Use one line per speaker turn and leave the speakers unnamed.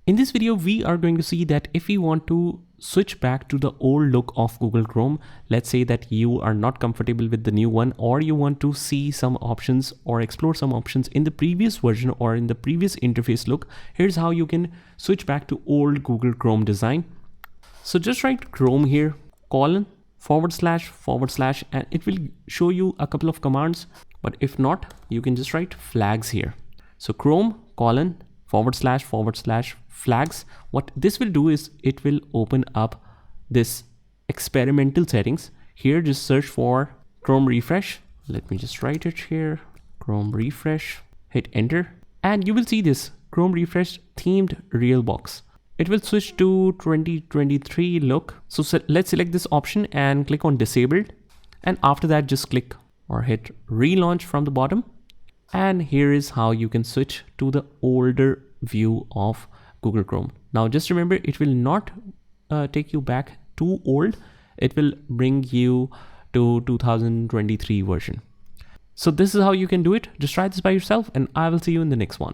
In this video, we are going to see that if we want to switch back to the old look of Google Chrome, let's say that you are not comfortable with the new one, or you want to see some options or explore some options in the previous version or in the previous interface look, here's how you can switch back to old Google Chrome design. So just write Chrome here, colon, // and it will show you a couple of commands. But if not, you can just write flags here. So Chrome, colon, // flags. What this will do is it will open up this experimental settings. Here, just search for Chrome refresh. Let me just write it here. Chrome refresh, hit enter, and you will see this Chrome refresh themed real box. It will switch to 2023 look. So let's select this option and click on disabled. And after that, just click or hit relaunch from the bottom. And here is how you can switch to the older view of Google Chrome. Now, just remember, it will not take you back too old. It will bring you to 2023 version. So this is how you can do it. Just try this by yourself, and I will see you in the next one.